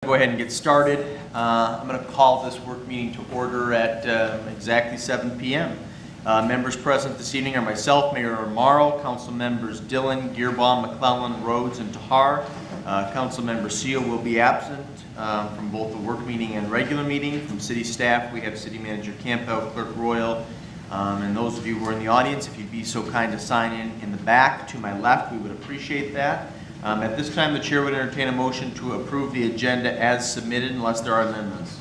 go ahead and get started. I'm going to call this work meeting to order at exactly 7 p.m. Members present this evening are myself, Mayor Morrow, Council Members Dillon, Gearbaum, McClellan, Rhodes, and Tahar. Council Member Seal will be absent from both the work meeting and regular meeting. From City staff, we have City Manager Campbell, Clerk Royal, and those of you who are in the audience, if you'd be so kind to sign in the back to my left, we would appreciate that. At this time, the chair would entertain a motion to approve the agenda as submitted unless there are amendments.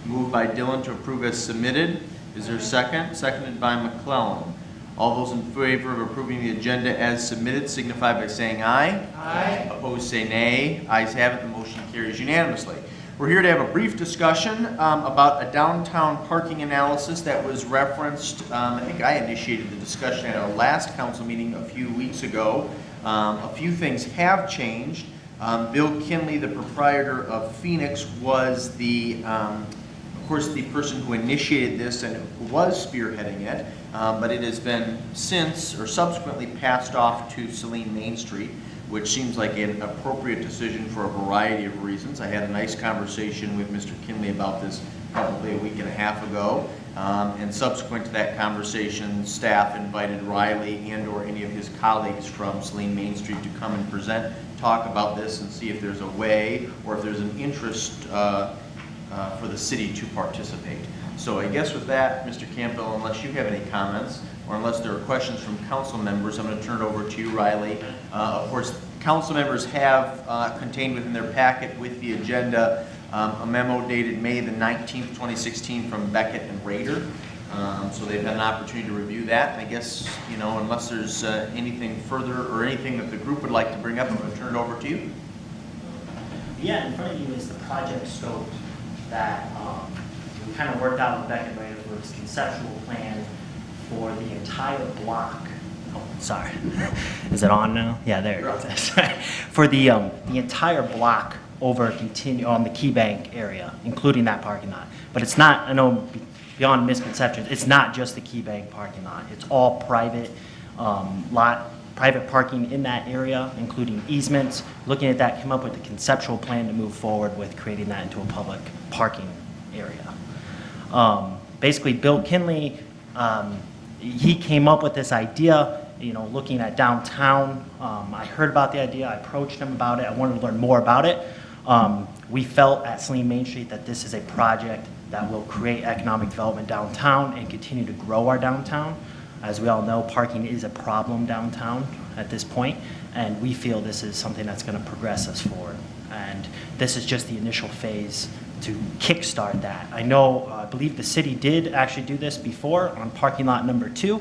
Moved by Dillon to approve as submitted. Is there a second? Seconded by McClellan. All those in favor of approving the agenda as submitted signify by saying aye. Aye. Opposed say nay. Ayes have it. The motion carries unanimously. We're here to have a brief discussion about a downtown parking analysis that was referenced. I think I initiated the discussion at our last council meeting a few weeks ago. A few things have changed. Bill Kinley, the proprietor of Phoenix, was of course, the person who initiated this and who was spearheading it, but it has been since or subsequently passed off to Saline Main Street, which seems like an appropriate decision for a variety of reasons. I had a nice conversation with Mr. Kinley about this probably a week and a half ago, and subsequent to that conversation, staff invited Riley and or any of his colleagues from Saline Main Street to come and present, talk about this and see if there's a way or if there's an interest for the city to participate. So I guess with that, Mr. Campbell, unless you have any comments or unless there are questions from council members, I'm going to turn it over to you, Riley. Of course, council members have contained within their packet with the agenda a memo dated May the 19th, 2016 from Beckett and Rader. So they've had an opportunity to review that. And I guess, unless there's anything further or anything that the group would like to bring up, I'm going to turn it over to you. Yeah, in front of you is the project scope that we kind of worked out with Beckett Rader for its conceptual plan for the entire block. Oh, sorry. Is it on now? Yeah, there it is. For the entire block over on the Key Bank area, including that parking lot. But it's not, I know beyond misconceptions, it's not just the Key Bank parking lot. It's all private private parking in that area, including easements. Looking at that, came up with a conceptual plan to move forward with creating that into a public parking area. Basically, Bill Kinley, he came up with this idea, looking at downtown. I heard about the idea, I approached him about it, I wanted to learn more about it. We felt at Saline Main Street that this is a project that will create economic development downtown and continue to grow our downtown. As we all know, parking is a problem downtown at this point, and we feel this is something that's going to progress us forward. And this is just the initial phase to kickstart that. I believe the city did actually do this before on parking lot number 2.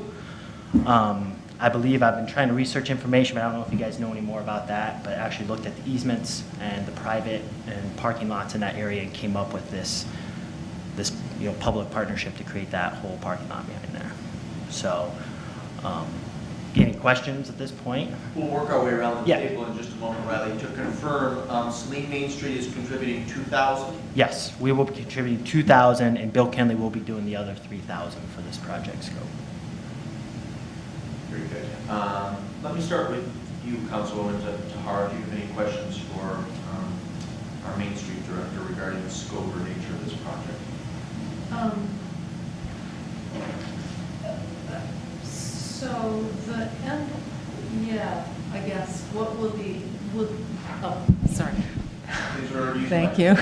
I believe I've been trying to research information, but I don't know if you guys know any more about that, but actually looked at the easements and the private and parking lots in that area and came up with this public partnership to create that whole parking lot behind there. So, any questions at this point? We'll work our way around the table in just a moment, Riley. To confirm, Saline Main Street is contributing $2,000? Yes, we will be contributing $2,000, and Bill Kinley will be doing the other $3,000 for this project scope. Very good. Let me start with you, Councilwoman Tahar. Do you have any questions for our Main Street Director regarding the scope or nature of this project? So the end, I guess, what will sorry. Thank you.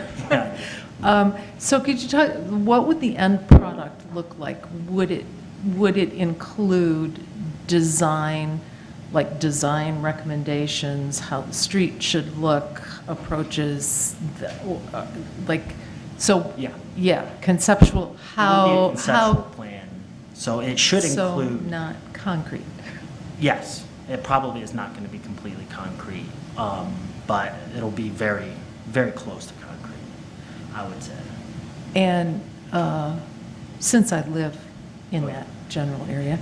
So could you talk, what would the end product look like? Would it include design recommendations, how the street should look, approaches, conceptual, how conceptual plan. So it should include not concrete. Yes, it probably is not going to be completely concrete, but it'll be very, very close to concrete, I would say. And since I live in that general area,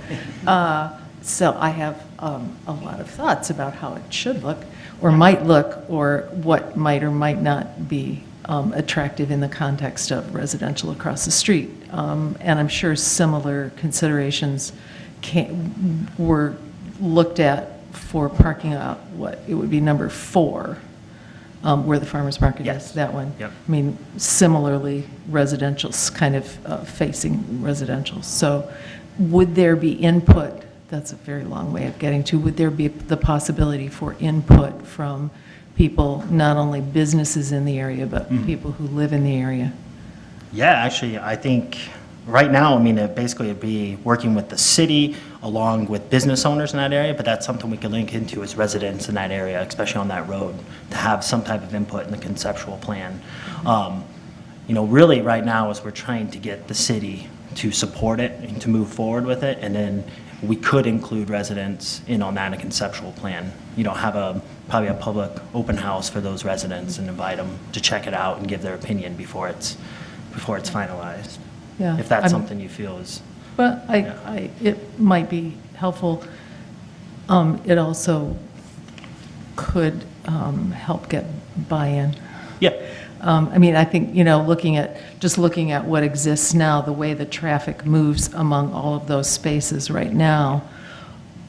so I have a lot of thoughts about how it should look, or might look, or what might or might not be attractive in the context of residential across the street. And I'm sure similar considerations were looked at for parking lot, it would be number 4 where the farmer's market Yes. is, that one. Yep. I mean, similarly, residential's kind of facing residential. So would there be input, that's a very long way of getting to, would there be the possibility for input from people, not only businesses in the area, but people who live in the area? Yeah, actually, I think right now, I mean, basically it'd be working with the city along with business owners in that area, but that's something we could link into as residents in that area, especially on that road, to have some type of input in the conceptual plan. You know, really right now is we're trying to get the city to support it and to move forward with it, and then we could include residents in on that in a conceptual plan. You know, have probably a public open house for those residents and invite them to check it out and give their opinion before it's finalized. Yeah, If that's I'm- something you feel is, But Yeah. it might be helpful. It also could help get buy-in. yeah, I mean, I think, you know, looking at what exists now, the way the traffic moves among all of those spaces right now,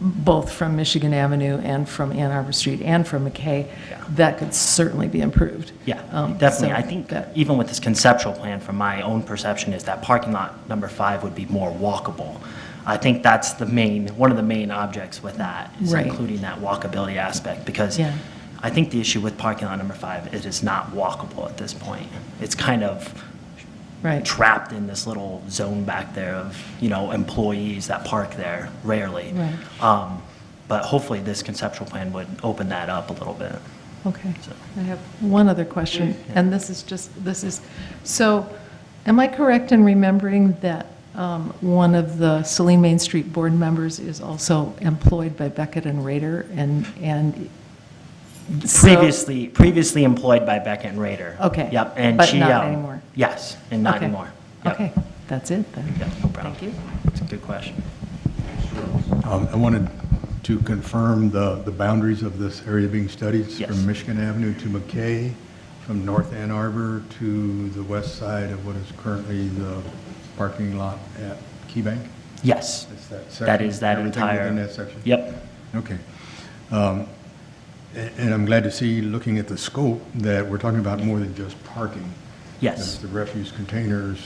both from Michigan Avenue and from Ann Arbor Street and from McKay, Yeah. that could certainly be improved. yeah, So definitely. I think that- even with this conceptual plan, from my own perception, is that parking lot number 5 would be more walkable. I think that's one of the main objects with that, is Right. including that walkability aspect, because Yeah. I think the issue with parking lot number 5, it is not walkable at this point. It's kind of Right. trapped in this little zone back there of, you know, employees that park there rarely. Right. But hopefully this conceptual plan would open that up a little bit. Okay. So- I have one other question, and so am I correct in remembering that one of the Saline Main Street board members is also employed by Beckett and Rader, and so- Previously employed by Beckett and Rader. Okay. Yep, and But she, not anymore. Yes, and not Okay. anymore. Yep. Okay, that's it then. Yep, no problem. Thank you. It's a good question. I wanted to confirm the boundaries of this area being studied. It's Yes. from Michigan Avenue to McKay, from North Ann Arbor to the west side of what is currently the parking lot at Key Bank? Yes, It's that section? that is that Everything entire. within that section? Yep, Okay. And I'm glad to see, looking at the scope, that we're talking about more than just parking. yes. That's the refuse containers,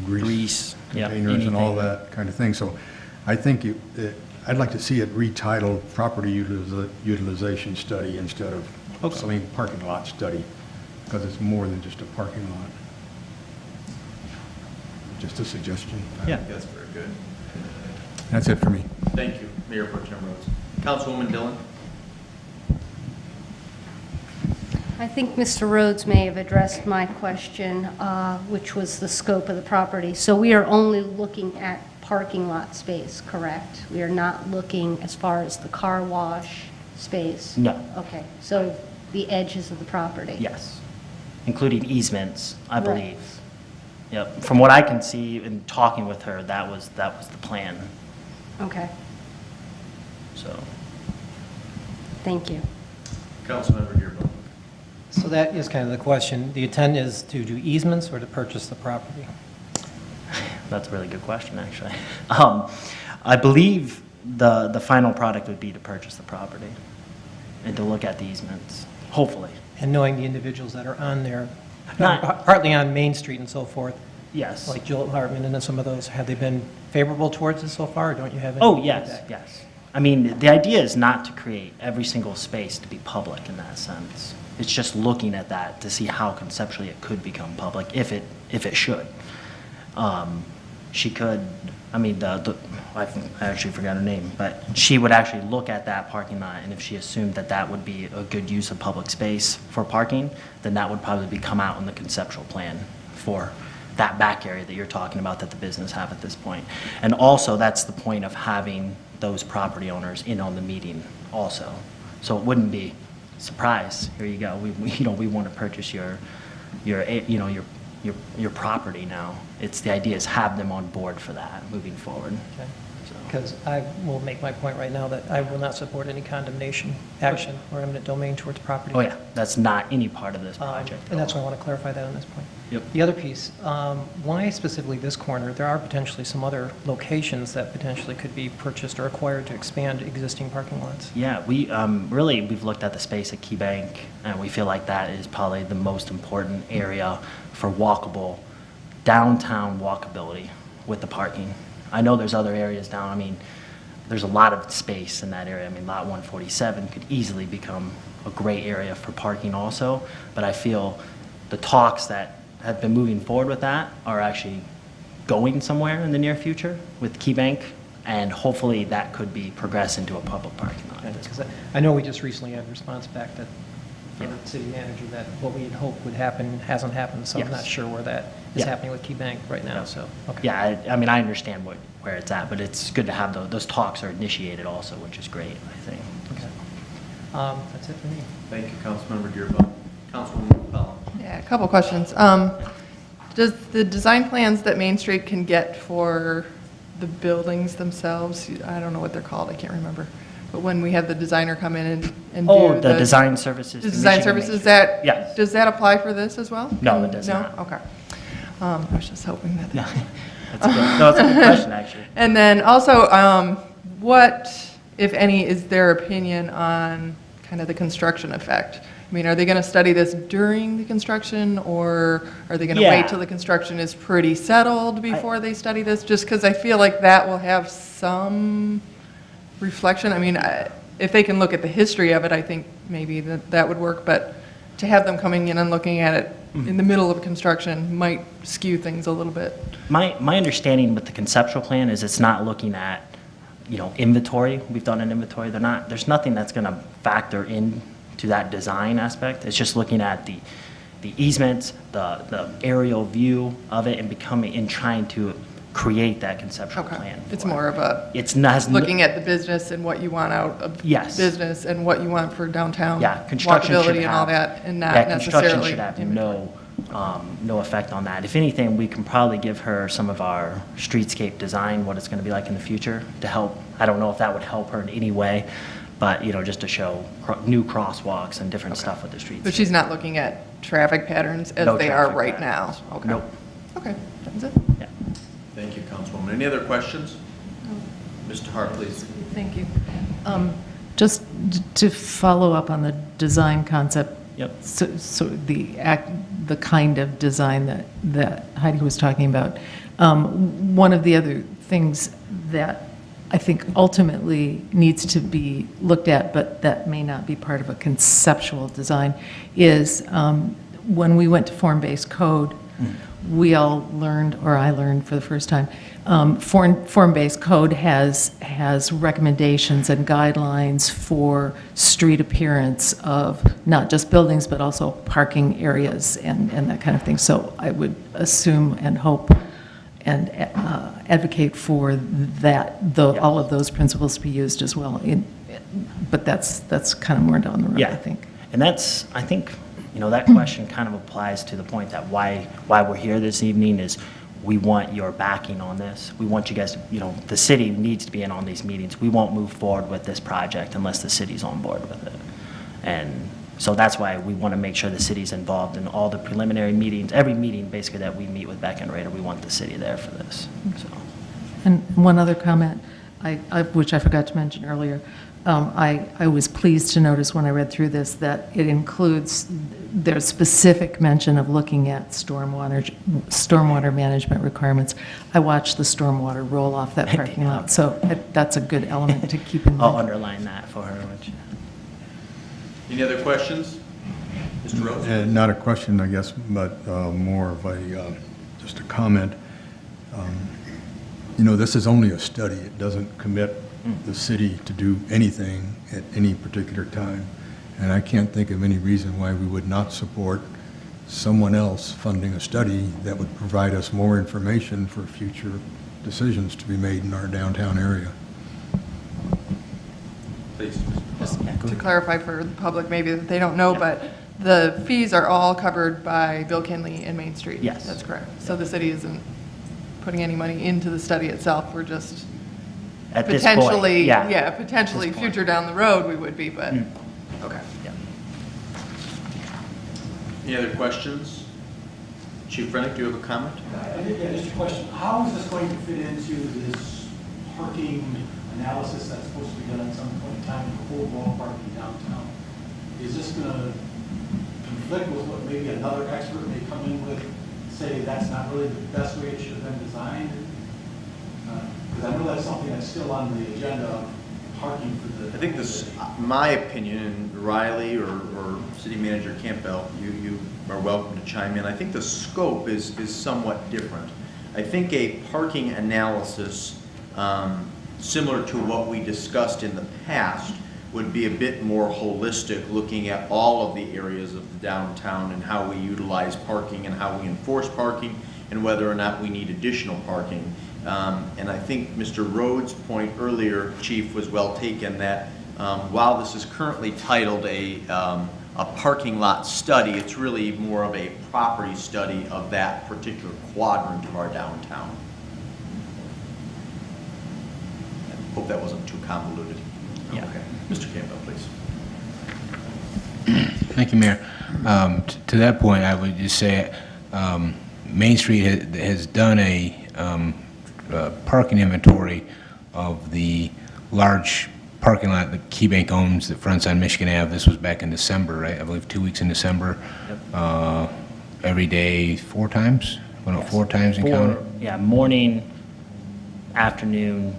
grease Grease, yeah, containers and all anything. that kind of thing. So I think I'd like to see it retitled property utilization study instead of Okay. Saline parking lot study, because it's more than just a parking lot. Just a suggestion. Yeah. I think that's very good. That's it for me. Thank you, Mayor Pro Tem Rhodes. Councilwoman Dillon? I think Mr. Rhodes may have addressed my question, which was the scope of the property. So we are only looking at parking lot space, correct? We are not looking as far as the car wash space? No. Okay, so the edges of the property? Yes, including easements, I Right. believe. Yep, from what I can see in talking with her, that was the plan, Okay, so. thank you. Councilmember Dearborn? So that is kind of the question. The intent is to do easements or to purchase the property? That's a really good question, actually. I believe the final product would be to purchase the property and to look at the easements, hopefully. And knowing the individuals that are on there, Not- partly on Main Street and so forth, Yes. like Jill Hartman and then some of those, have they been favorable towards it so far, or don't you have any? Oh, yes, feedback? yes. I mean, the idea is not to create every single space to be public in that sense. It's just looking at that to see how conceptually it could become public, if it should. She could, I mean, I actually forgot her name, but she would actually look at that parking lot, and if she assumed that that would be a good use of public space for parking, then that would probably come out in the conceptual plan for that back area that you're talking about that the business have at this point. And also, that's the point of having those property owners in on the meeting also. So it wouldn't be, surprise, here you go, we want to purchase your property now. The idea is have them on board for that moving forward. Okay. Because I will make my point right now that I will not support any condemnation action or eminent domain towards property. Oh, yeah, that's not any part of this project. And that's why I want to clarify that on this point. Yep. The other piece, why specifically this corner? There are potentially some other locations that potentially could be purchased or acquired to expand existing parking lots. Yeah, we really, we've looked at the space at Key Bank, and we feel like that is probably the most important area for walkable, downtown walkability with the parking. I know there's other areas down, I mean, there's a lot of space in that area. I mean, Lot 147 could easily become a great area for parking also, but I feel the talks that have been moving forward with that are actually going somewhere in the near future with Key Bank, and hopefully that could be progressed into a public parking lot. Because I know we just recently had a response back that from the city manager that what we had hoped would happen hasn't happened, so I'm Yes. not sure where that is Yeah. happening with Key Bank right now, so, okay. Yeah, I mean, I understand where it's at, but it's good to have those talks are initiated also, which is great, I think. Okay. That's it for me. Thank you, Councilmember Gearbox. Councilwoman McClellan. Yeah, a couple questions. Does the design plans that Main Street can get for the buildings themselves, I don't know what they're called, I can't remember, but when we have the designer come in and do Oh, the design services. the to design Michigan Main services, Street. that, Yes. does that apply for this as well? No, it does not. No? Okay. I was just hoping that. No, that's good. No, it's a good question, actually. And then also, what, if any, is their opinion on kind of the construction effect? I mean, are they going to study this during the construction, or are they going to Yeah. wait till the construction is pretty settled before they study this? Just because I feel like that will have some reflection. I mean, if they can look at the history of it, I think maybe that would work, but to have them coming in and looking at it in the middle of construction might skew things a little bit. My understanding with the conceptual plan is it's not looking at, inventory. We've done an inventory. There's nothing that's going to factor in to that design aspect. It's just looking at the easements, the aerial view of it, and trying to create that conceptual Okay. plan. It's for it. more of a It's not looking at the business and what you want out of Yes. business and what you want for downtown Yeah, construction should walkability and all have. that, and not Yeah, construction necessarily. should have no effect on that. If anything, we can probably give her some of our streetscape design, what it's going to be like in the future, to help. I don't know if that would help her in any way, but, just to show new crosswalks and different stuff with the streets. But she's not looking at traffic patterns as No they are traffic right patterns. now? Okay. Nope. Okay, that's it. Yeah. Thank you, Councilwoman. Any other questions? Mr. Hart, please. Thank you. Just to follow up on the design concept. Yep. So the kind of design that Heidi was talking about. One of the other things that I think ultimately needs to be looked at, but that may not be part of a conceptual design, is when we went to form-based code, we all learned, or I learned for the first time, form-based code has recommendations and guidelines for street appearance of not just buildings, but also parking areas and that kind of thing. So I would assume and hope and advocate for that, all of those principles to be used as well. But that's kind of more down the road, Yeah. I think. And that's, I think, that question kind of applies to the point that why we're here this evening is we want your backing on this. We want you guys to, the city needs to be in on these meetings. We won't move forward with this project unless the city's on board with it. And so that's why we want to make sure the city's involved in all the preliminary meetings, every meeting basically that we meet with Beck and Rader, we want the city there for this, so. And one other comment, which I forgot to mention earlier. I was pleased to notice when I read through this that it includes, there's specific mention of looking at stormwater management requirements. I watched the stormwater roll off that parking lot, so that's a good element to keep in I'll mind. underline that for her. Any other questions? Mr. Rose? Not a question, I guess, but more of just a comment. This is only a study. It doesn't commit the city to do anything at any particular time. And I can't think of any reason why we would not support someone else funding a study that would provide us more information for future decisions to be made in our downtown area. Please. Just to clarify for the public, maybe that they don't know, but the fees are all covered by Bill Kinley and Main Street. Yes. That's correct. So the city isn't putting any money into the study itself, we're just At this point, Potentially, yeah. yeah, potentially At this point. future down the road, we would be, but. Okay. Yeah. Any other questions? Chief Rennick, do you have a comment? I did get just a question. How is this going to fit into this parking analysis that's supposed to be done at some point in time for overall parking downtown? Is this going to conflict with what maybe another expert may come in with, say that's not really the best way it should have been designed? Because I know that's something that's still on the agenda of parking for the. I think this, my opinion, and Riley or City Manager Campbell, you are welcome to chime in. I think the scope is somewhat different. I think a parking analysis, similar to what we discussed in the past, would be a bit more holistic, looking at all of the areas of the downtown and how we utilize parking and how we enforce parking and whether or not we need additional parking. And I think Mr. Rhodes' point earlier, Chief, was well taken, that while this is currently titled a parking lot study, it's really more of a property study of that particular quadrant of our downtown. I hope that wasn't too convoluted. Yeah. Okay. Mr. Campbell, please. Thank you, Mayor. To that point, I would just say Main Street has done a parking inventory of the large parking lot that KeyBank owns that fronts on Michigan Ave. This was back in December, right? I believe 2 weeks in December. Yep. Every day, 4 times? Went out Yes. 4 times and counted? Yeah, morning, afternoon,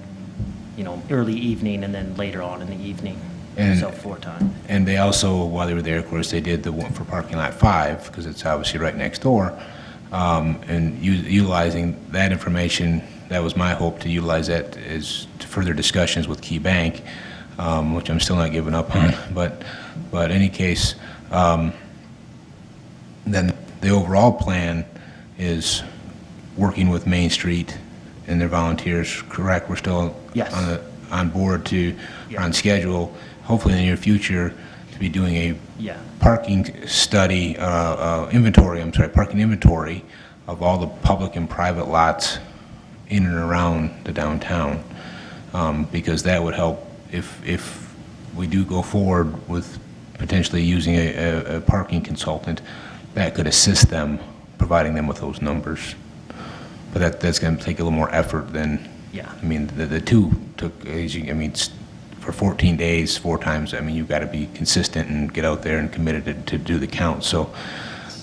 early evening, and then later on in the evening. And- So 4 times. And they also, while they were there, of course, they did the one for parking lot 5, because it's obviously right next door. And utilizing that information, that was my hope, to utilize that as further discussions with Key Bank, which I'm still not giving up on. But in any case, then the overall plan is working with Main Street and their volunteers, correct? We're still Yes. on board to, Yeah. on schedule, hopefully in the near future, to be doing a Yeah. parking study, parking inventory of all the public and private lots in and around the downtown, because that would help if we do go forward with potentially using a parking consultant, that could assist them, providing them with those numbers. But that's going to take a little more effort than, Yeah. I mean, the two took, for 14 days, 4 times, you've got to be consistent and get out there and committed to do the count. So,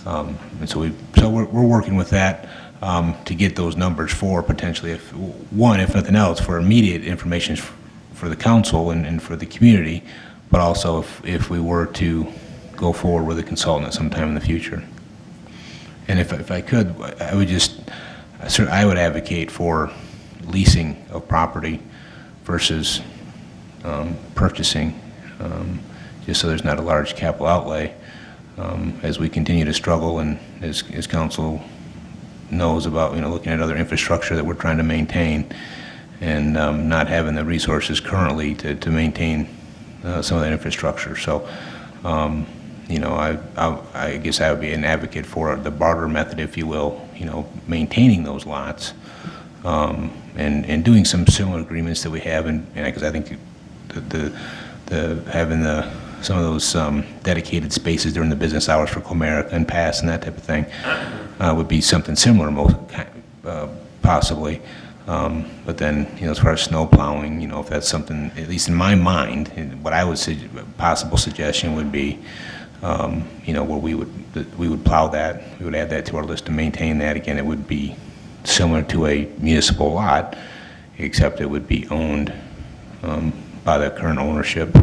so we're working with that to get those numbers for potentially, if nothing else, for immediate information for the council and for the community, but also if we were to go forward with a consultant at some time in the future. And if I could, I would advocate for leasing of property versus purchasing, just so there's not a large capital outlay as we continue to struggle, and as council knows about, looking at other infrastructure that we're trying to maintain, and not having the resources currently to maintain some of that infrastructure. So, I guess I would be an advocate for the barter method, if you will, maintaining those lots, and doing some similar agreements that we have, and because I think having some of those dedicated spaces during the business hours for Comerica and Pass and that type of thing would be something similar, possibly. But then, as far as snow plowing, if that's something, at least in my mind, what I would say, possible suggestion would be, where we would plow that, we would add that to our list to maintain that. Again, it would be similar to a municipal lot, except it would be owned by the current ownership.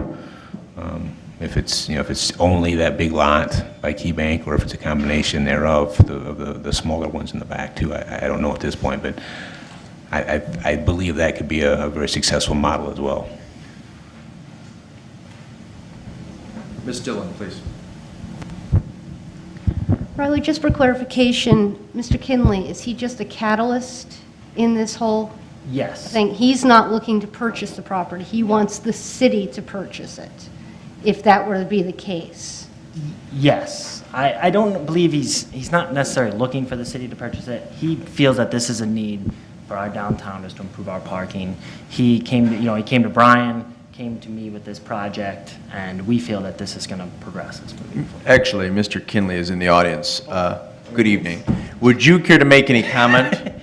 If it's only that big lot by Key Bank, or if it's a combination thereof, the smaller ones in the back too, I don't know at this point, but I believe that could be a very successful model as well. Ms. Dillon, please. Riley, just for clarification, Mr. Kinley, is he just a catalyst in this whole Yes. thing? He's not looking to purchase the property, he wants the city to purchase it, if that were to be the case. Yes. I don't believe he's not necessarily looking for the city to purchase it. He feels that this is a need for our downtowners to improve our parking. He came to Brian, came to me with this project, and we feel that this is going to progress. It's moving forward. Actually, Mr. Kinley is in the audience. Good evening. Would you care to make any comment?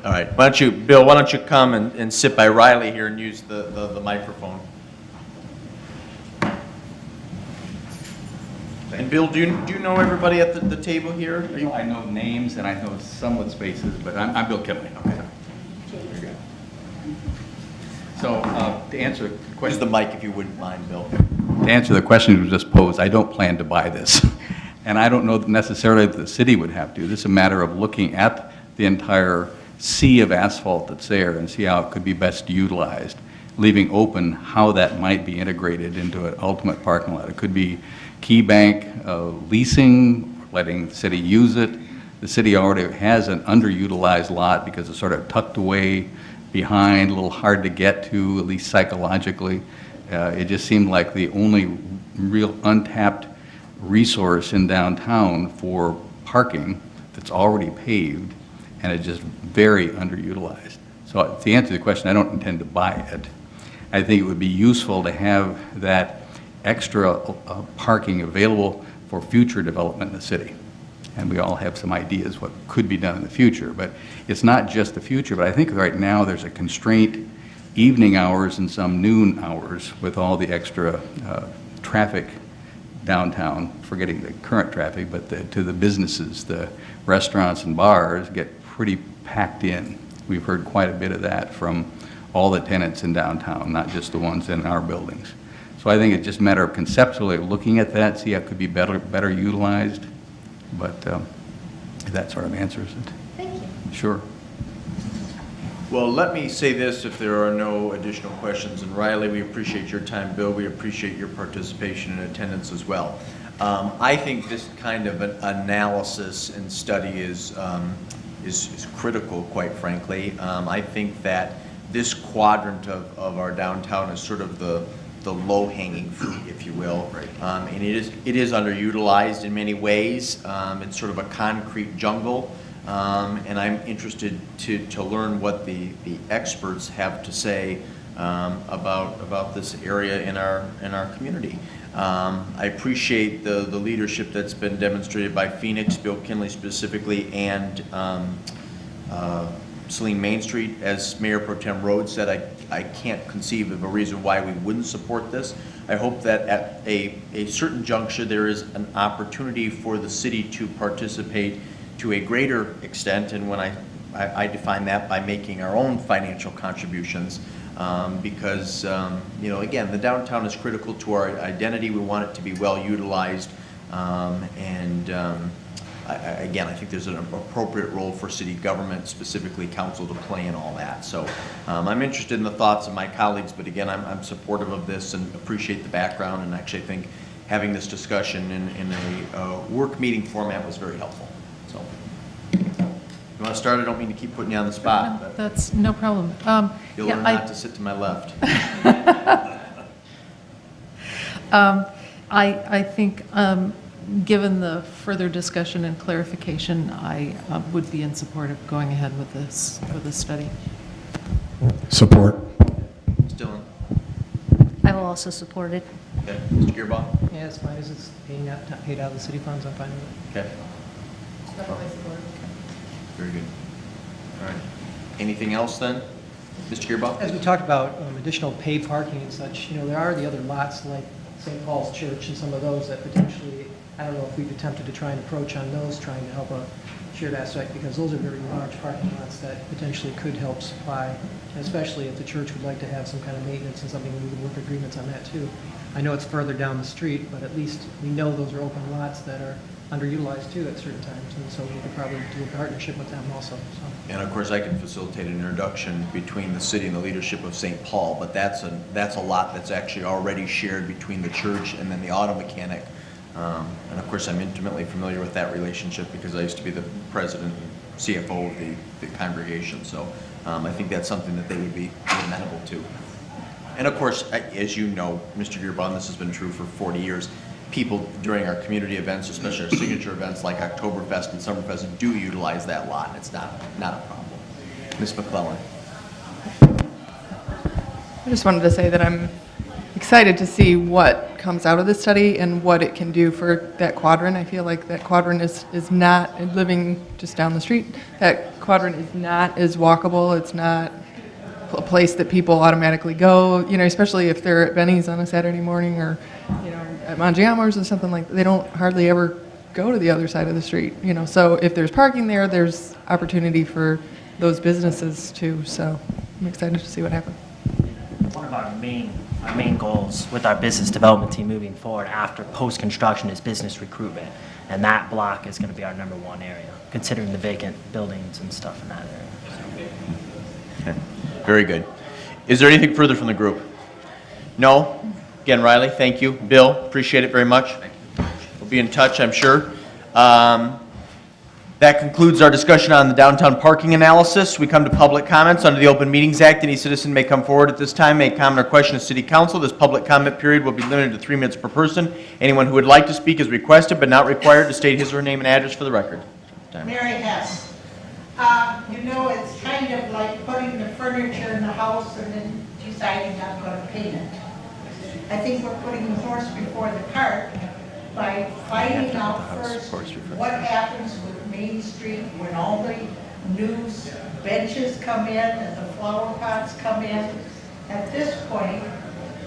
All right. Bill, why don't you come and sit by Riley here and use the microphone? And Bill, do you know everybody at the table here? Are you? I know names and I know somewhat spaces, but I'm Bill Kinley. Okay. Very good. So to answer the Use question, the mic if you wouldn't mind, Bill. to answer the question you just posed, I don't plan to buy this. And I don't know necessarily that the city would have to. This is a matter of looking at the entire sea of asphalt that's there and see how it could be best utilized, leaving open how that might be integrated into an ultimate parking lot. It could be key bank leasing, letting the city use it. The city already has an underutilized lot because it's sort of tucked away behind, a little hard to get to, at least psychologically. It just seemed like the only real untapped resource in downtown for parking that's already paved, and it's just very underutilized. So to answer the question, I don't intend to buy it. I think it would be useful to have that extra parking available for future development in the city. And we all have some ideas what could be done in the future, but it's not just the future, but I think right now there's a constraint evening hours and some noon hours with all the extra traffic downtown, forgetting the current traffic, but to the businesses, the restaurants and bars get pretty packed in. We've heard quite a bit of that from all the tenants in downtown, not just the ones in our buildings. So I think it's just a matter of conceptually looking at that, see how it could be better utilized, but if that sort of answers it. Thank you. Sure. Well, let me say this if there are no additional questions. And Riley, we appreciate your time. Bill, we appreciate your participation and attendance as well. I think this kind of an analysis and study is critical, quite frankly. I think that this quadrant of our downtown is sort of the low-hanging fruit, if you will. Right. And it is underutilized in many ways. It's sort of a concrete jungle. And I'm interested to learn what the experts have to say about this area in our community. I appreciate the leadership that's been demonstrated by Phoenix, Bill Kinley specifically, and Saline Main Street. As Mayor Pro Tem Rhodes said, I can't conceive of a reason why we wouldn't support this. I hope that at a certain juncture there is an opportunity for the city to participate to a greater extent, and when I define that by making our own financial contributions, because again, the downtown is critical to our identity. We want it to be well utilized, again, I think there's an appropriate role for city government, specifically council, to play in all that. So I'm interested in the thoughts of my colleagues, but again, I'm supportive of this and appreciate the background, and actually think having this discussion in a work meeting format was very helpful. So, you want to start? I don't mean to keep putting you on the spot, but That's no problem. you'll yeah, learn not to sit to my left. I think, given the further discussion and clarification, I would be in support of going ahead with this study. Support. Still I will also support it. okay. Mr. Gearbaum? Yeah, as long as it's paid out of the city funds, I'm fine with it. Okay. Very good. All right. Anything else then? Mr. Gearbaum? As we talked about additional paid parking and such, there are the other lots like St. Paul's Church and some of those that potentially, I don't know if we've attempted to try and approach on those, trying to help a shared aspect, because those are very large parking lots that potentially could help supply, and especially if the church would like to have some kind of maintenance and something, we would work agreements on that too. I know it's further down the street, but at least we know those are open lots that are underutilized too at certain times, and so we could probably do a partnership with them also, so. And of course, I can facilitate an introduction between the city and the leadership of St. Paul, but that's a lot that's actually already shared between the church and then the auto mechanic. And of course, I'm intimately familiar with that relationship because I used to be the president and CFO of the congregation. So I think that's something that they would be amenable to. And of course, as you know, Mr. Gearbaum, this has been true for 40 years. People during our community events, especially our signature events like Oktoberfest and Summerfest, do utilize that lot. It's not a problem. Ms. McClellan. I just wanted to say that I'm excited to see what comes out of this study and what it can do for that quadrant. I feel like that quadrant is not, living just down the street, that quadrant is not as walkable. It's not a place that people automatically go, especially if they're at Benny's on a Saturday morning or, at Mangiamo's or something like that. They don't hardly ever go to the other side of the street, So if there's parking there, there's opportunity for those businesses too. So I'm excited to see what happens. One of our main goals with our business development team moving forward after post-construction is business recruitment. And that block is going to be our #1 area, considering the vacant buildings and stuff in that area. Okay. Very good. Is there anything further from the group? No? Again, Riley, thank you. Bill, appreciate it very much. We'll be in touch, I'm sure. That concludes our discussion on the downtown parking analysis. We come to public comments. Under the Open Meetings Act, any citizen may come forward at this time, make comment or question to City Council. This public comment period will be limited to 3 minutes per person. Anyone who would like to speak is requested but not required to state his or her name and address for the record. Mary Hess. It's kind of like putting the furniture in the house and then deciding I'm going to paint it. I think we're putting the horse before the cart by finding out first what happens with Main Street when all the new benches come in and the flower pots come in. At this point,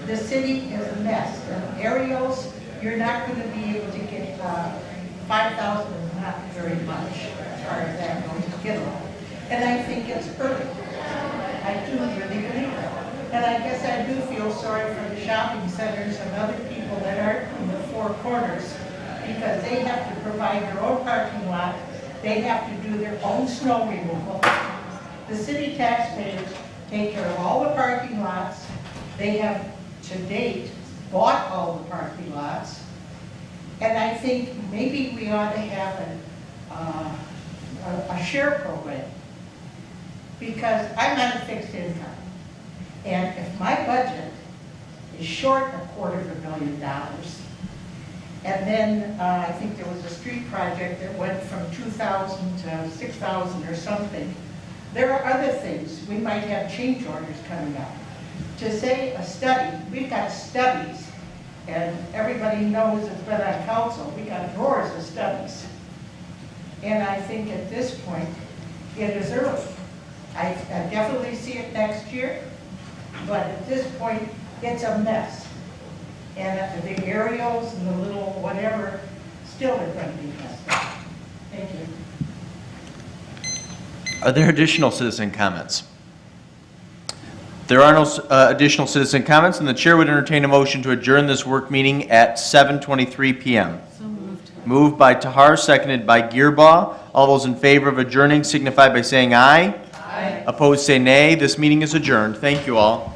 the city is a mess. And aerials, you're not going to be able to get 5,000 is not very much as far as that goes to get along. And I think it's early. I do really believe that. And I guess I do feel sorry for the shopping centers and other people that aren't in the four corners because they have to provide their own parking lot. They have to do their own snow removal. The city taxpayers take care of all the parking lots. They have, to date, bought all the parking lots. And I think maybe we ought to have a share program because I'm on a fixed income. And if my budget is short $250,000, and then I think there was a street project that went from 2,000 to 6,000 or something, there are other things. We might have change orders coming up. To say a study, we've got studies, and everybody knows it's been on council, we got drawers of studies. And I think at this point, it is early. I definitely see it next year. But at this point, it's a mess. And the aerials and the little whatever, still are going to be messed up. Thank you. Are there additional citizen comments? There are no additional citizen comments, and the chair would entertain a motion to adjourn this work meeting at 7:23 p.m. So moved. Moved by Tahar, seconded by Gearbaugh. All those in favor of adjourning signify by saying aye. Aye. Opposed, say nay. This meeting is adjourned. Thank you all.